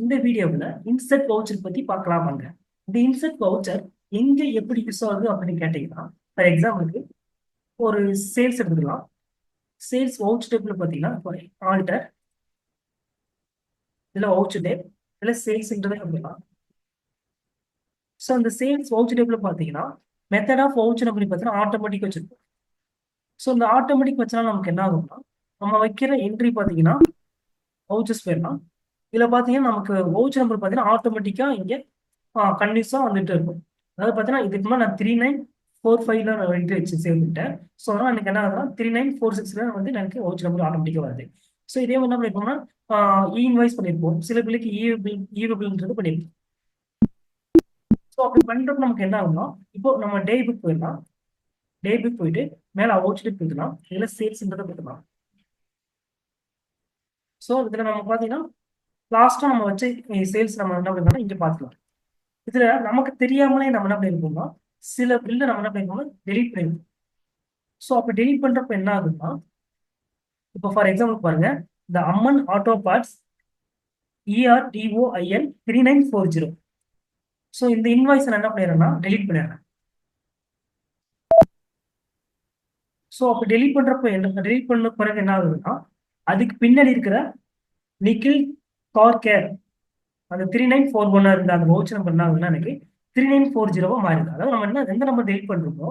இந்த வீடியோவில் insert voucher பத்தி பார்க்கலாம் வாங்க. இந்த இன்செர்ட் வவுச்சர் எங்க எப்படி யூஸ் ஆகுது அப்படின்னு கேட்டீங்கன்னா, ஃபார் எக்ஸாம்பிளுக்கு ஒரு சேல்ஸ் எடுத்துக்கலாம். சேல்ஸ் வவுச்சர் டேப்ல பார்த்தீங்கன்னா ஆல்டர் இல்ல வவுச்சர் டேப் இல்ல சேல்ஸ்ன்றதை எடுத்துக்கலாம். ஸோ அந்த சேல்ஸ் வவுச்சர் டேப்ல பார்த்தீங்கன்னா மெத்தட் ஆஃப் வவுச்சர் அப்படின்னு பார்த்தீங்கன்னா ஆட்டோமேட்டிக் வச்சிருக்கோம். ஸோ இந்த ஆட்டோமேட்டிக் வச்சா நமக்கு என்ன ஆகும்னா, நம்ம வைக்கிற என்ட்ரி பார்த்தீங்கன்னா வவுச்சர்ஸ் போயிடலாம். இதில் பார்த்தீங்கன்னா நமக்கு வவுச்சர் நம்பர் பார்த்தீங்கன்னா ஆட்டோமேட்டிக்காக இங்கே கண்டினியூஸாக வந்துட்டு இருக்கும். அதாவது பார்த்தீங்கன்னா இதுக்கு முன்னாடி நான் 3945 நான் என்ட்ரி வச்சு சேவ் பண்ணிட்டேன். ஸோ அதனால் எனக்கு என்ன ஆகுதுன்னா 39466 வந்து எனக்கு வவுச்சர் நம்பர் ஆட்டோமேட்டிக்காக வருது. ஸோ இதே மாதிரி என்ன பண்ணிருப்போம்னா இன்வாய்ஸ் பண்ணியிருப்போம். சில பில்லுக்கு ஈவபிள்ன்றது பண்ணியிருப்போம். ஸோ அப்படி பண்ணுறப்ப நமக்கு என்ன ஆகும்னா, இப்போ நம்ம டே புக் போயிடலாம். டே புக் போயிட்டு மேலே வவுச்சர் போயிடலாம். இதில் சேல்ஸ்ன்றதை போட்டுக்கலாம். ஸோ இதில் நம்ம பார்த்தீங்கன்னா லாஸ்ட்டாக நம்ம வச்சு சேல்ஸ் நம்ம என்ன பண்ணலாம் இங்கே பார்த்துக்கலாம். இதுல நமக்கு தெரியாமலே நம்ம என்ன பண்ணிருக்கோம்னா சில பில்ல நம்ம என்ன பண்ணிருக்கோம்னா டெலீட் பண்ணிருக்கோம். ஸோ அப்போ டெலீட் பண்றப்ப என்ன ஆகுதுன்னா, இப்போ ஃபார் எக்ஸாம்பிள் பாருங்க, இந்த அம்மன் ஆட்டோ பார்ட்ஸ் ERTOIN 3940. ஸோ இந்த இன்வாய்ஸ் நான் என்ன பண்ணிடுறேன்னா டெலீட் பண்ணிடுறேன். ஸோ அப்போ டெலீட் பண்றப்ப என்ன டெலீட் பண்ண பிறகு என்ன ஆகுதுன்னா, அதுக்கு பின்னாடி இருக்கிற நிக்கில் கார் கேர் அந்த 3941 இருந்த அந்த வவுச்சர் நம்பர் என்ன ஆகுதுன்னா எனக்கு 3940 மாறிடுது. அதாவது நம்ம என்ன எந்த நம்பர் டெலீட் பண்றோமோ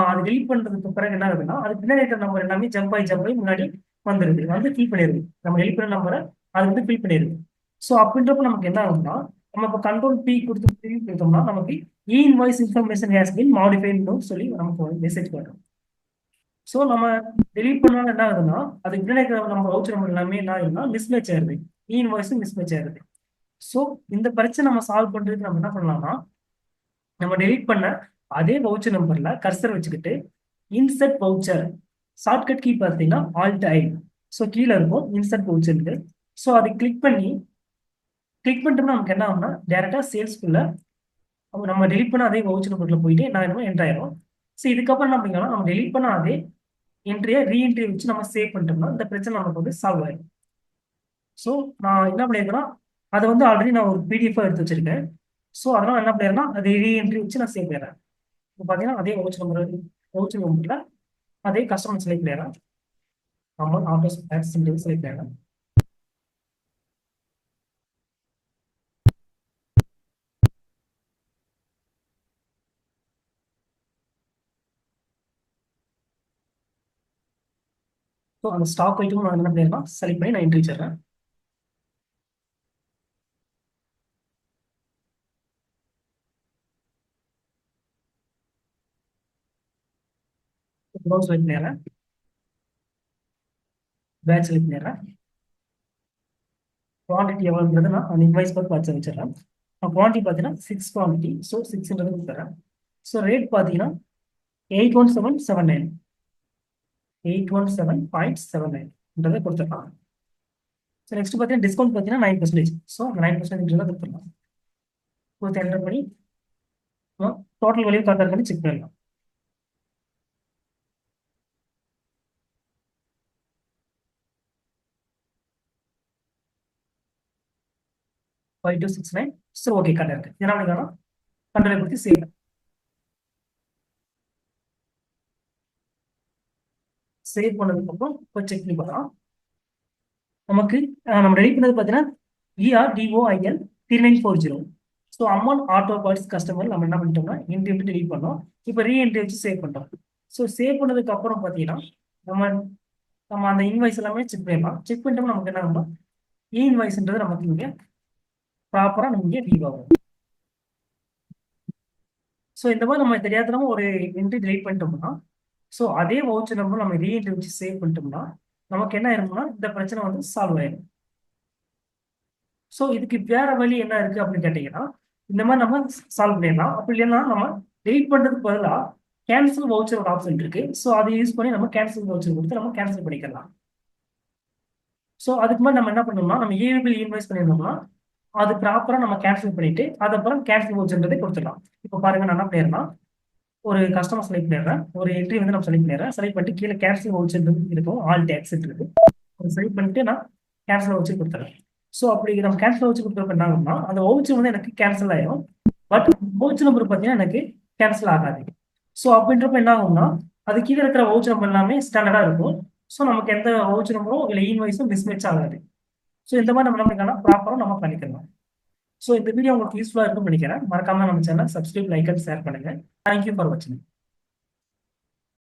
அது டெலிட் பண்றதுக்கு பிறகு என்ன ஆகுதுன்னா, அது பின்னாடி இருக்கிற நம்பர் எல்லாமே ஜம்ப் ஆகி முன்னாடி வந்துருது, வந்து ஃபில் பண்ணிடுது. நம்ம டெலிட் பண்ண நம்பரை அது வந்து ஃபில் பண்ணிடுது. ஸோ அப்படின்றப்ப நமக்கு என்ன ஆகுதுன்னா, நம்ம இப்போ கண்ட்ரோல் பி கொடுத்து ஃபில் கொடுத்தோம்னா நமக்கு இன்வாய்ஸ் இன்ஃபர்மேஷன் ஹேஸ் பின் மாடிஃபைட்னு சொல்லி நமக்கு மெசேஜ் வரும். ஸோ நம்ம டெலிட் பண்ணாலும் என்ன ஆகுதுன்னா, அதுக்கு பின்னாடி இருக்கிற நம்ம வவுச்சர் நம்பர் எல்லாமே என்ன ஆகுதுன்னா மிஸ்மேட்ச் ஆயிருது, இன்வாய்ஸும் மிஸ்மேட்ச் ஆயிருது. ஸோ இந்த பிரச்சனை நம்ம சால்வ் பண்றதுக்கு நம்ம என்ன பண்ணலாம்னா, நம்ம டெலிட் பண்ண அதே வவுச்சர் நம்பர்ல கர்சர் வச்சுக்கிட்டு இன்செர்ட் வவுச்சர் ஷார்ட்கட் கீ பார்த்தீங்கன்னா ஆல்ட் ஐ. ஸோ கீழே இருக்கும் இன்செர்ட் வவுச்சருக்கு. ஸோ அதை கிளிக் பண்ணிட்டோம்னா நமக்கு என்ன ஆகும்னா டேரக்டா சேல்ஸ்குள்ள நம்ம டெலிட் பண்ண அதே வவுச்சர் நம்பர்ல போயிட்டு என்ன ஆயிரும் என்ட்ரு ஆயிரும். ஸோ இதுக்கப்புறம் என்ன பண்ணிக்கலாம், நம்ம டெலிட் பண்ண அதே என்ட்ரியை ரீஎன்ட்ரி வச்சு நம்ம சேவ் பண்ணிட்டோம்னா இந்த பிரச்சனை நமக்கு வந்து சால்வ் ஆயிடும். ஸோ நான் என்ன பண்ணியிருக்கேன்னா, அதை வந்து ஆல்ரெடி நான் ஒரு பிடிஎஃப் எடுத்து வச்சிருக்கேன். ஸோ அதனால என்ன பண்ணிடுறேன்னா அதை ரீஎன்ட்ரி வச்சு நான் சேவ் பண்ணிடுறேன். இப்போ பார்த்தீங்கன்னா அதே வவுச்சர் நம்பர்ல அதே கஸ்டமர் செலக்ட் பண்ணிடுறேன். நம்ம ஆட்டோ செலக்ட் பண்ணிடுறேன். ஸோ அந்த ஸ்டாக் ஐட்டும் நான் என்ன பண்ணிடுறேன் செலக்ட் பண்ணி நான் என்ட்ரி வச்சிடுறேன். செலக்ட் பண்ணிடுறேன். பேட்ச் செலக்ட் பண்ணிடுறேன். குவான்டிட்டி எவ்வளோன்றது நான் அந்த இன்வாய்ஸ் பார்த்து வச்சிடுறேன். குவான்டிட்டி பார்த்தீங்கன்னா 6 குவான்டிட்டி. ஸோ 600 கொடுத்துறேன். ஸோ ரேட் பார்த்தீங்கன்னா 81779 817.79 கொடுத்துடலாம். ஸோ நெக்ஸ்ட் பார்த்தீங்கன்னா டிஸ்கவுண்ட் பார்த்தீங்கன்னா 9%. ஸோ அந்த 9% கொடுத்துடலாம். கொடுத்து என்டர் பண்ணி டோட்டல் வேல்யூ கரெக்டாக இருக்கான்னு செக் பண்ணிடலாம். 5269. ஸோ ஓகே கரெக்டாக இருக்கு. என்ன பண்ணிக்கலாம், கண்ட்ரோலை கொடுத்து சேவ் பண்ணதுக்கப்புறம் இப்போ செக் பண்ணி பார்க்கலாம். நமக்கு நம்ம ரெடி பண்ணது பார்த்தீங்கன்னா ERDOIL 3940. ஸோ அம்மன் ஆட்டோ பார்ட்ஸ் கஸ்டமர் நம்ம என்ன பண்ணிட்டோம்னா என்ட்ரி வந்து டெலிட் பண்ணோம். இப்போ ரீஎன்ட்ரி வச்சு சேவ் பண்ணிட்டோம். ஸோ சேவ் பண்ணதுக்கு அப்புறம் பார்த்தீங்கன்னா நம்ம நம்ம அந்த இன்வாய்ஸ் எல்லாமே செக் பண்ணிடலாம். செக் பண்ணிட்டோம்னா நமக்கு என்ன ஆகும்னா இன்வாய்ஸ்ன்றது நமக்கு இங்கே ப்ராப்பராக நம்ம இங்கே லீவ் ஆகும். ஸோ இந்த மாதிரி நம்ம தெரியாதனமா ஒரு என்ட்ரி டெலிட் பண்ணிட்டோம்னா, ஸோ அதே வவுச்சர் நம்பர் நம்ம ரீஎன்ட்ரி வச்சு சேவ் பண்ணிட்டோம்னா நமக்கு என்ன ஆயிரும்னா இந்த பிரச்சனை வந்து சால்வ் ஆயிடும். ஸோ இதுக்கு வேற வழி என்ன இருக்கு அப்படின்னு கேட்டீங்கன்னா, இந்த மாதிரி நம்ம சால்வ் பண்ணிடலாம். அப்படி இல்லைன்னா நம்ம டெலிட் பண்றதுக்கு பதிலாக கேன்சல் வவுச்சர் ஒரு ஆப்ஷன் இருக்கு. ஸோ அதை யூஸ் பண்ணி நம்ம கேன்சல் வவுச்சர் கொடுத்து நம்ம கேன்சல் பண்ணிக்கலாம். ஸோ அதுக்கு மாதிரி நம்ம என்ன பண்ணோம்னா, நம்ம ஏபிள் இன்வைஸ் பண்ணியிருந்தோம்னா அது ப்ராப்பராக நம்ம கேன்சல் பண்ணிட்டு அதுக்கப்புறம் கேன்சல் வவுச்சர்ன்றதை கொடுத்துடலாம். இப்போ பாருங்க நான் என்ன பண்ணிடுறேன்னா, ஒரு கஸ்டமர் செலக்ட் பண்ணிடுறேன். ஒரு என்ட்ரி வந்து நம்ம செலக்ட் பண்ணிடுறேன். செலக்ட் பண்ணிட்டு கீழே கேன்சல் வவுச்சர் இருக்கும், ஆல் டேக்ஸ் இருக்கு. செலக்ட் பண்ணிட்டு நான் கேன்சல் வவுச்சர் கொடுத்துறேன். ஸோ அப்படி நம்ம கேன்சல் வச்சு கொடுக்குறப்ப என்ன ஆகும்னா அந்த வவுச்சர் வந்து எனக்கு கேன்சல் ஆயிரும். பட் வவுச்சர் நம்பர் பார்த்தீங்கன்னா எனக்கு கேன்சல் ஆகாது. ஸோ அப்படின்றப்ப என்ன ஆகும்னா அது கீழே இருக்கிற வவுச்சர் நம்பர் எல்லாமே ஸ்டாண்டர்டா இருக்கும். ஸோ நமக்கு எந்த வவுச்சர் நம்பரும் இல்லை இன்வாய்ஸும் மிஸ்மேட்ச் ஆகாது. ஸோ இந்த மாதிரி நம்ம நம்மளுக்கான ப்ராப்பராக நம்ம பண்ணிக்கலாம். ஸோ இந்த வீடியோ உங்களுக்கு யூஸ்ஃபுல்லாக இருக்கும்னு நினைக்கிறேன். மறக்காம நம்ம channel subscribe, like and share பண்ணுங்க. தேங்க்யூ ஃபார் வாட்சிங்.